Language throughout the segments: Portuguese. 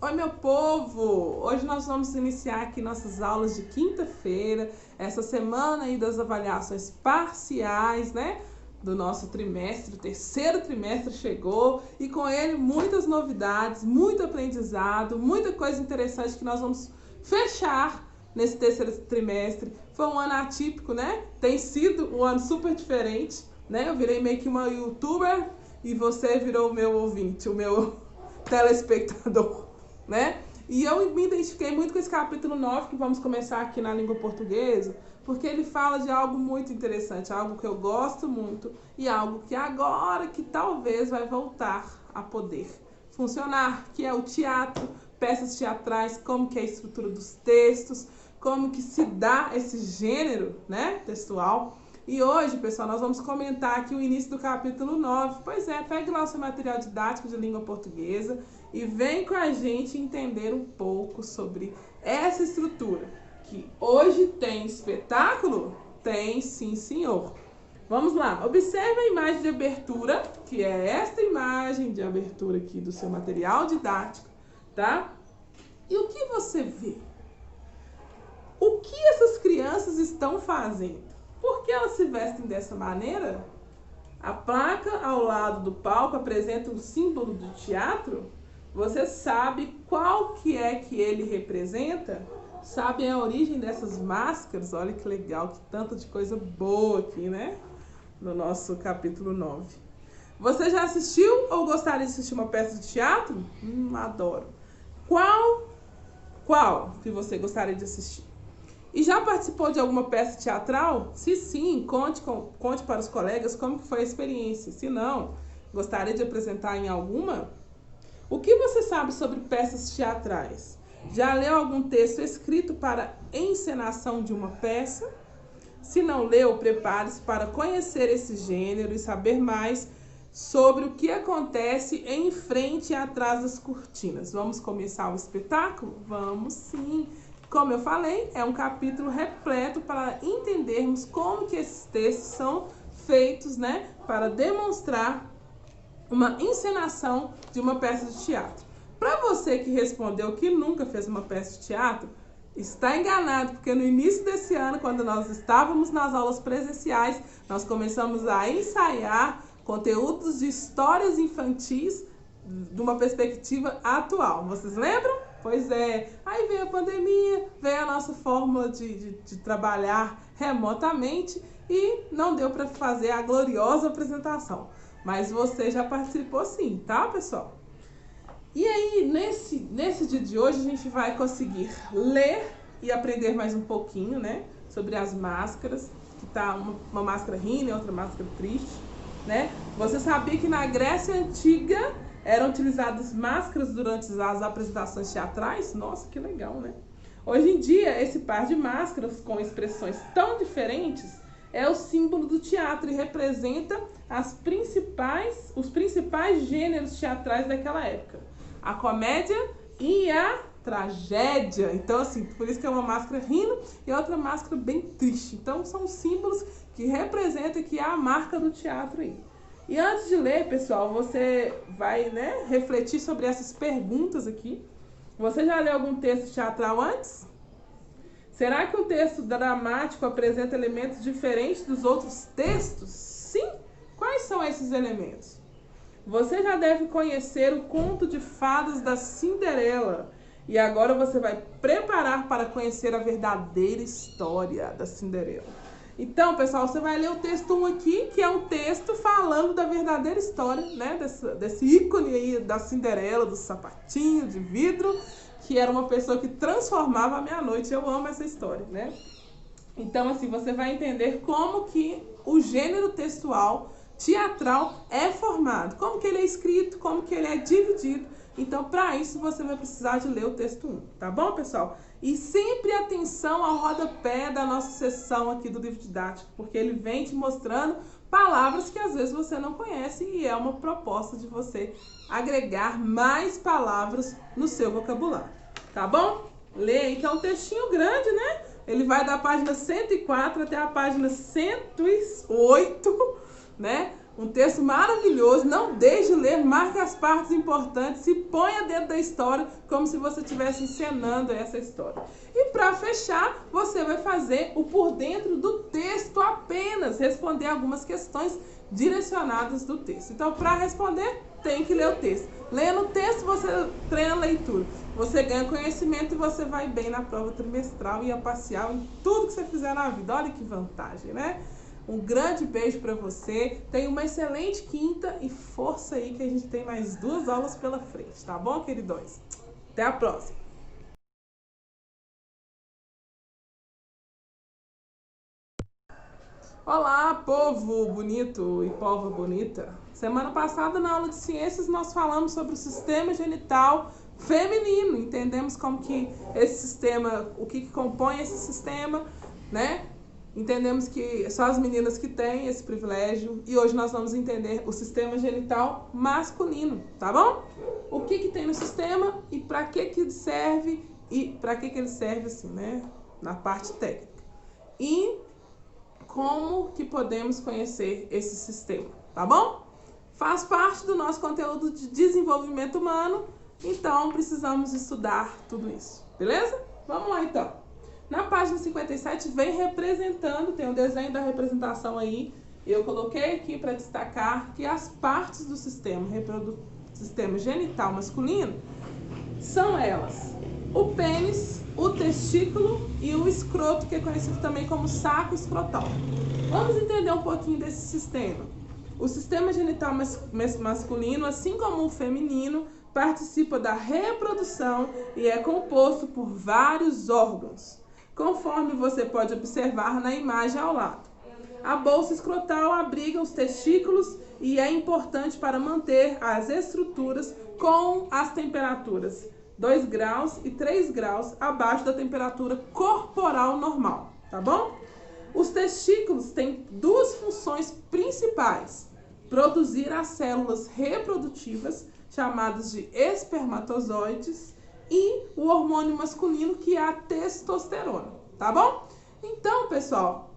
Oi, meu povo! Hoje nós vamos iniciar aqui nossas aulas de quinta-feira, essa semana aí das avaliações parciais, né? Do nosso trimestre, o terceiro trimestre chegou e com ele muitas novidades, muito aprendizado, muita coisa interessante que nós vamos fechar nesse terceiro trimestre. Foi um ano atípico, né? Tem sido um ano super diferente, né? Eu virei meio que uma youtuber e você virou o meu ouvinte, o meu telespectador, né? E eu me identifiquei muito com esse capítulo 9 que vamos começar aqui na língua portuguesa, porque ele fala de algo muito interessante, algo que eu gosto muito e algo que agora que talvez vai voltar a poder funcionar, que é o teatro, peças teatrais, como que é a estrutura dos textos, como que se dá esse gênero, né, textual. E hoje, pessoal, nós vamos comentar aqui o início do capítulo 9. Pois é, pegue lá o seu material didático de língua portuguesa e vem com a gente entender um pouco sobre essa estrutura. Que hoje tem espetáculo? Tem, sim, senhor. Vamos lá, observe a imagem de abertura, que é esta imagem de abertura aqui do seu material didático, tá? E o que você vê? O que essas crianças estão fazendo? Por que elas se vestem dessa maneira? A placa ao lado do palco apresenta um símbolo do teatro? Você sabe qual que é que ele representa? Sabe a origem dessas máscaras? Olha que legal, que tanta de coisa boa aqui, né? No nosso capítulo 9. Você já assistiu ou gostaria de assistir uma peça de teatro? Adoro. Qual que você gostaria de assistir? E já participou de alguma peça teatral? Se sim, conte para os colegas como foi a experiência. Se não, gostaria de apresentar em alguma? O que você sabe sobre peças teatrais? Já leu algum texto escrito para encenação de uma peça? Se não leu, prepare-se para conhecer esse gênero e saber mais sobre o que acontece em frente e atrás das cortinas. Vamos começar o espetáculo? Vamos sim! Como eu falei, é um capítulo repleto para entendermos como que esses textos são feitos, né, para demonstrar uma encenação de uma peça de teatro. Para você que respondeu que nunca fez uma peça de teatro, está enganado, porque no início desse ano, quando nós estávamos nas aulas presenciais, nós começamos a ensaiar conteúdos de histórias infantis de uma perspectiva atual. Vocês lembram? Pois é, aí veio a pandemia, veio a nossa fórmula de trabalhar remotamente e não deu para fazer a gloriosa apresentação. Mas você já participou sim, tá, pessoal? E aí, nesse dia de hoje, a gente vai conseguir ler e aprender mais um pouquinho, né, sobre as máscaras, que tá uma máscara rindo e outra máscara triste, né? Você sabia que na Grécia Antiga eram utilizadas máscaras durante as apresentações teatrais? Nossa, que legal, né? Hoje em dia, esse par de máscaras com expressões tão diferentes é o símbolo do teatro e representa os principais gêneros teatrais daquela época. A comédia e a tragédia. Então, assim, por isso que é uma máscara rindo e outra máscara bem triste. Então, são símbolos que representam que é a marca do teatro aí. E antes de ler, pessoal, você vai, né, refletir sobre essas perguntas aqui. Você já leu algum texto teatral antes? Será que o texto dramático apresenta elementos diferentes dos outros textos? Sim? Quais são esses elementos? Você já deve conhecer o conto de fadas da Cinderela. E agora você vai preparar para conhecer a verdadeira história da Cinderela. Então, pessoal, você vai ler o texto 1 aqui, que é um texto falando da verdadeira história, né? Desse ícone aí da Cinderela, do sapatinho de vidro, que era uma pessoa que transformava a meia-noite. Eu amo essa história, né? Então, assim, você vai entender como que o gênero textual teatral é formado, como que ele é escrito, como que ele é dividido. Então, para isso, você vai precisar de ler o texto 1, tá bom, pessoal? E sempre atenção ao rodapé da nossa sessão aqui do livro didático, porque ele vem te mostrando palavras que às vezes você não conhece e é uma proposta de você agregar mais palavras no seu vocabulário, tá bom? Lê, então, um textinho grande, né? Ele vai da página 104 até a página 108, né? Um texto maravilhoso, não deixe de ler, marque as partes importantes, se ponha dentro da história como se você estivesse encenando essa história. E para fechar, você vai fazer o por dentro do texto apenas, responder algumas questões direcionadas do texto. Então, para responder, tem que ler o texto. Lendo o texto, você treina a leitura. Você ganha conhecimento e você vai bem na prova trimestral e a parcial, em tudo que você fizer na vida. Olha que vantagem, né? Um grande beijo para você. Tenha uma excelente quinta e força aí que a gente tem mais 2 aulas pela frente, tá bom, queridões? Até a próxima. Olá, povo bonito e pova bonita. Semana passada, na aula de ciências, nós falamos sobre o sistema genital feminino. Entendemos como que esse sistema, o que compõe esse sistema, né? Entendemos que só as meninas que têm esse privilégio. E hoje nós vamos entender o sistema genital masculino, tá bom? O que tem no sistema e para que ele serve e para que ele serve assim, né? Na parte técnica. E como que podemos conhecer esse sistema, tá bom? Faz parte do nosso conteúdo de desenvolvimento humano, então precisamos estudar tudo isso, beleza? Vamos lá então. Na página 57 vem representando, tem um desenho da representação aí, eu coloquei aqui para destacar que as partes do sistema genital masculino são elas: o pênis, o testículo e o escroto, que é conhecido também como saco escrotal. Vamos entender um pouquinho desse sistema. O sistema genital masculino, assim como o feminino, participa da reprodução e é composto por vários órgãos, conforme você pode observar na imagem ao lado. A bolsa escrotal abriga os testículos e é importante para manter as estruturas com as temperaturas 2 graus e 3 graus abaixo da temperatura corporal normal, tá bom? Os testículos têm 2 funções principais: produzir as células reprodutivas, chamadas de espermatozoides, e o hormônio masculino, que é a testosterona, tá bom? Então, pessoal,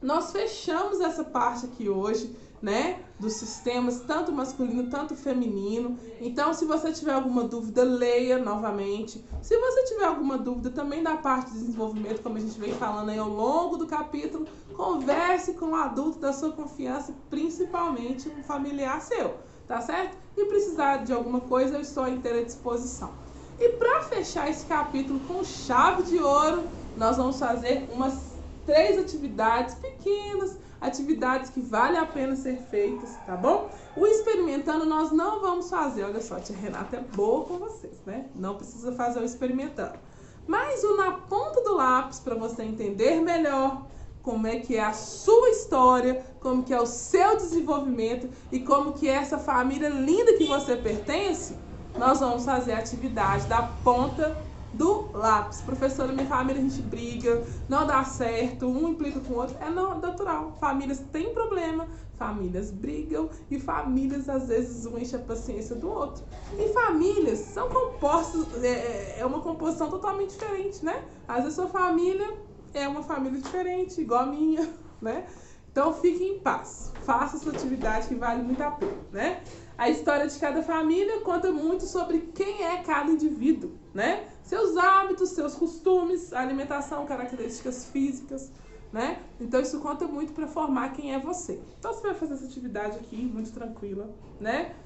nós fechamos essa parte aqui hoje, né, dos sistemas, tanto masculino, tanto feminino. Então, se você tiver alguma dúvida, leia novamente. Se você tiver alguma dúvida também da parte de desenvolvimento, como a gente vem falando aí ao longo do capítulo, converse com um adulto da sua confiança, principalmente um familiar seu, tá certo? E precisar de alguma coisa, eu estou à inteira disposição. E para fechar esse capítulo com chave de ouro, nós vamos fazer umas 3 atividades pequenas, atividades que vale a pena ser feitas, tá bom? O experimentando nós não vamos fazer. Olha só, a tia Renata é boa com vocês, né? Não precisa fazer o experimentando. Mas o na ponta do lápis, para você entender melhor como é que é a sua história, como que é o seu desenvolvimento e como que é essa família linda que você pertence, nós vamos fazer a atividade da ponta do lápis. Professora, minha família a gente briga, não dá certo, um implica com o outro. É natural. Famílias têm problema, famílias brigam e famílias às vezes um enche a paciência do outro. E famílias são compostas, é uma composição totalmente diferente, né? Às vezes sua família é uma família diferente, igual a minha, né? Então fique em paz, faça essa atividade que vale muito a pena, né? A história de cada família conta muito sobre quem é cada indivíduo, né? Seus hábitos, seus costumes, alimentação, características físicas, né? Então isso conta muito para formar quem é você. Então você vai fazer essa atividade aqui, muito tranquila, né?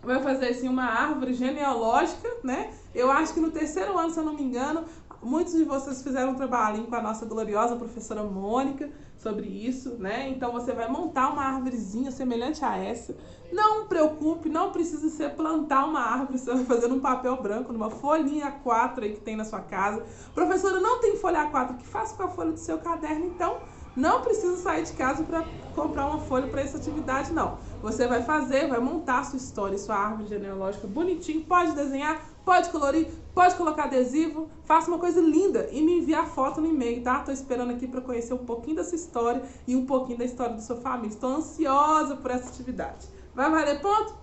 Vai fazer assim uma árvore genealógica, né? Eu acho que no 3º ano, se eu não me engano, muitos de vocês fizeram um trabalhinho com a nossa gloriosa professora Mônica sobre isso, né? Então você vai montar uma árvorezinha semelhante a essa. Não preocupe, não precisa ser plantar uma árvore, você vai fazer num papel branco, numa folhinha A4 aí que tem na sua casa. Professora, não tem folha A4, que faça com a folha do seu caderno, então não precisa sair de casa para comprar uma folha para essa atividade, não. Você vai fazer, vai montar a sua história, sua árvore genealógica bonitinho, pode desenhar, pode colorir, pode colocar adesivo, faça uma coisa linda e me enviar foto no e-mail, tá? Tô esperando aqui para conhecer um pouquinho dessa história e um pouquinho da história da sua família. Estou ansiosa por essa atividade. Vai valer ponto?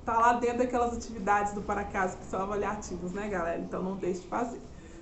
Tá lá dentro daquelas atividades do para casa que são avaliativas, né, galera? Então não deixe de fazer,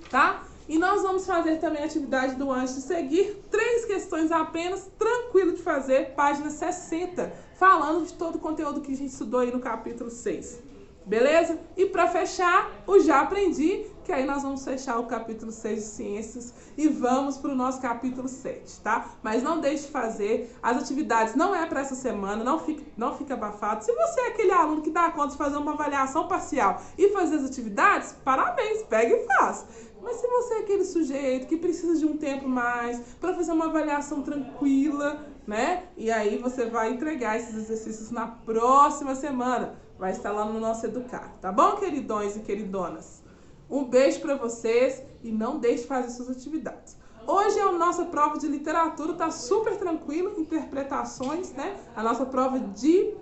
tá? E nós vamos fazer também a atividade do Antes de Seguir, 3 questões apenas, tranquilo de fazer, página 60, falando de todo o conteúdo que a gente estudou aí no capítulo 6. Beleza? E para fechar, o Já Aprendi, que aí nós vamos fechar o capítulo 6 de Ciências e vamos para o nosso capítulo 7, tá? Mas não deixe de fazer, as atividades não é para essa semana, não fica abafado. Se você é aquele aluno que dá conta de fazer uma avaliação parcial e fazer as atividades, parabéns, pega e faz. Mas se você é aquele sujeito que precisa de um tempo mais para fazer uma avaliação tranquila, né? E aí você vai entregar esses exercícios na próxima semana. Vai estar lá no nosso Educar, tá bom, queridões e queridonas? Um beijo para vocês e não deixe de fazer suas atividades. Hoje a nossa prova de literatura tá super tranquila, interpretações, né? A nossa prova de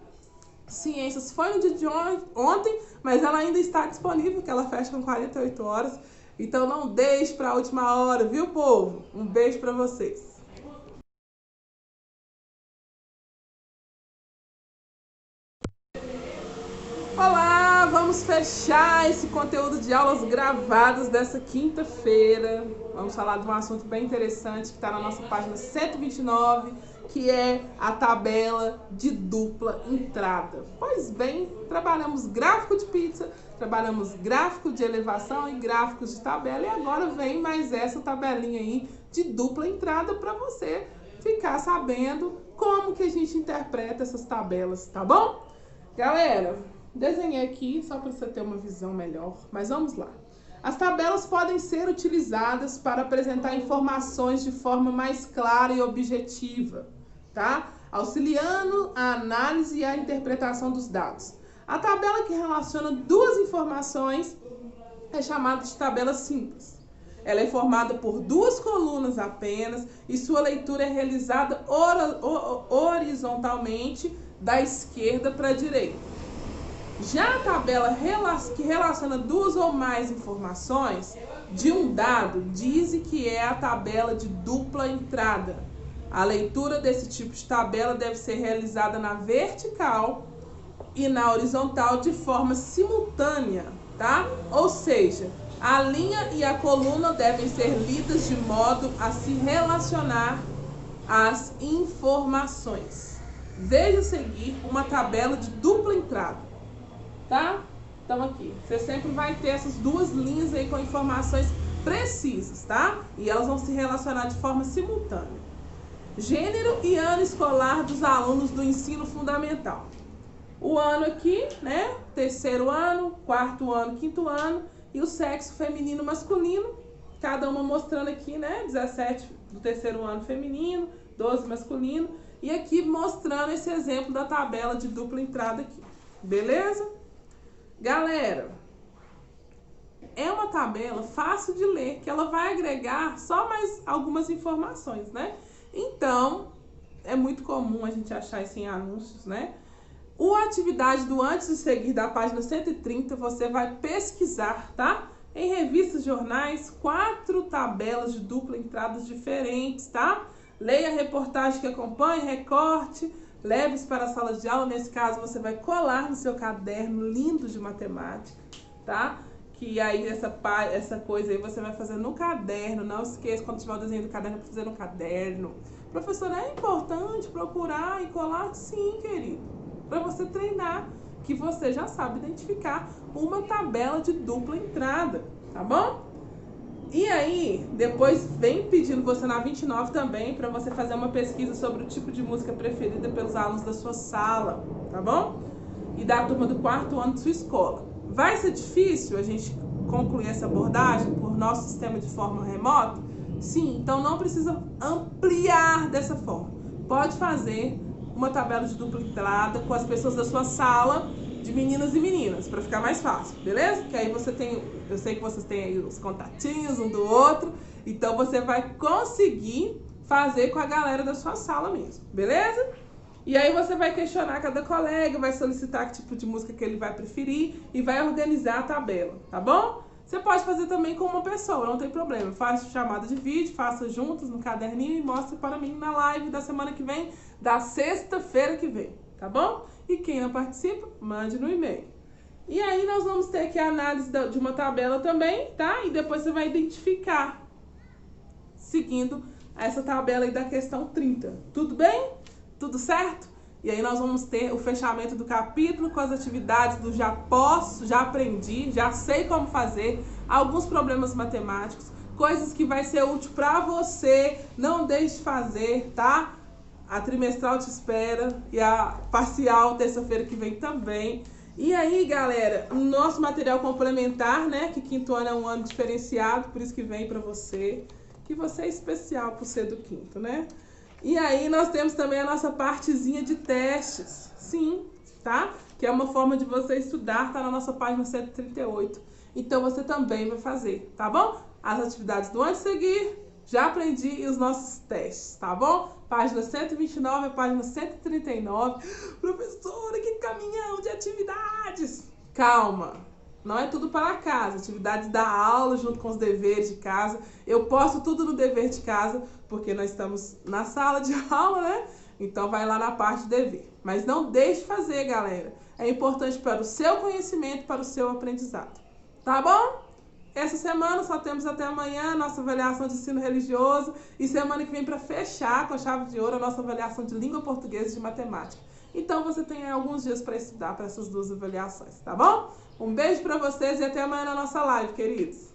ciências foi no dia de ontem, mas ela ainda está disponível, porque ela fecha com 48 horas. Então não deixe para a última hora, viu, povo? Um beijo para vocês. Olá, vamos fechar esse conteúdo de aulas gravadas dessa quinta-feira. Vamos falar de um assunto bem interessante que está na nossa página 129, que é a tabela de dupla entrada. Pois bem, trabalhamos gráfico de pizza, trabalhamos gráfico de elevação e gráficos de tabela, e agora vem mais essa tabelinha aí de dupla entrada para você ficar sabendo como que a gente interpreta essas tabelas, tá bom? Galera, desenhei aqui só para você ter uma visão melhor, mas vamos lá. As tabelas podem ser utilizadas para apresentar informações de forma mais clara e objetiva, tá? Auxiliando a análise e a interpretação dos dados. A tabela que relaciona duas informações é chamada de tabela simples. Ela é formada por 2 colunas apenas e sua leitura é realizada horizontalmente da esquerda para a direita. Já a tabela que relaciona 2 ou mais informações de um dado diz que é a tabela de dupla entrada. A leitura desse tipo de tabela deve ser realizada na vertical e na horizontal de forma simultânea, tá? Ou seja, a linha e a coluna devem ser lidas de modo a se relacionar às informações. Veja a seguir uma tabela de dupla entrada. Tá? Então aqui, você sempre vai ter essas 2 linhas aí com informações precisas, tá? E elas vão se relacionar de forma simultânea. Gênero e ano escolar dos alunos do ensino fundamental. O ano aqui, né? 3º ano, 4º ano, 5º ano. E o sexo feminino e masculino. Cada uma mostrando aqui, né? 17 do 3º ano feminino, 12 masculino. E aqui mostrando esse exemplo da tabela de dupla entrada aqui. Beleza? Galera, é uma tabela fácil de ler, que ela vai agregar só mais algumas informações, né? Então, é muito comum a gente achar isso em anúncios, né? A atividade do Antes de Seguir da página 130, você vai pesquisar, tá? Em revistas, jornais, 4 tabelas de dupla entradas diferentes, tá? Leia a reportagem que acompanha, recorte, leve-se para a sala de aula. Nesse caso, você vai colar no seu caderno lindo de matemática, tá? Que aí essa coisa aí você vai fazer no caderno. Não esqueça, quando tiver o desenho do caderno, para fazer no caderno. Professora, é importante procurar e colar? Sim, querido. Para você treinar, que você já sabe identificar uma tabela de dupla entrada, tá bom? E aí, depois vem pedindo você na 29 também para você fazer uma pesquisa sobre o tipo de música preferida pelos alunos da sua sala, tá bom? E da turma do 4º ano de sua escola. Vai ser difícil a gente concluir essa abordagem por nosso sistema de forma remota? Sim, então não precisa ampliar dessa forma. Pode fazer uma tabela de dupla entrada com as pessoas da sua sala, de meninas e meninas, para ficar mais fácil, beleza? Que aí você tem, eu sei que vocês têm aí os contatinhos um do outro, então você vai conseguir fazer com a galera da sua sala mesmo, beleza? E aí você vai questionar cada colega, vai solicitar que tipo de música que ele vai preferir e vai organizar a tabela, tá bom? Você pode fazer também com uma pessoa, não tem problema. Faça chamada de vídeo, faça juntos no caderninho e mostre para mim na live da semana que vem, da sexta-feira que vem, tá bom? E quem não participa, mande no e-mail. E aí nós vamos ter aqui a análise de uma tabela também, tá? E depois você vai identificar, seguindo essa tabela aí da questão 30. Tudo bem? Tudo certo? E aí nós vamos ter o fechamento do capítulo com as atividades do já posso, já aprendi, já sei como fazer, alguns problemas matemáticos, coisas que vai ser útil para você, não deixe de fazer, tá? A trimestral te espera e a parcial terça-feira que vem também. E aí, galera, o nosso material complementar, né, que quinto ano é um ano diferenciado, por isso que vem para você, que você é especial por ser do quinto, né? E aí nós temos também a nossa partezinha de testes, sim, tá? Que é uma forma de você estudar, tá na nossa página 138. Então você também vai fazer, tá bom? As atividades do Onde Seguir, já aprendi, e os nossos testes, tá bom? Página 129 e página 139. Professora, que caminhão de atividades! Calma! Não é tudo para casa, atividades da aula junto com os deveres de casa. Eu posto tudo no dever de casa, porque nós estamos na sala de aula, né? Então vai lá na parte de dever. Mas não deixe de fazer, galera. É importante para o seu conhecimento, para o seu aprendizado. Tá bom? Essa semana só temos até amanhã a nossa avaliação de ensino religioso. E semana que vem, para fechar com a chave de ouro, a nossa avaliação de língua portuguesa e de matemática. Então você tem alguns dias para estudar para essas duas avaliações, tá bom? Um beijo para vocês e até amanhã na nossa live, queridos.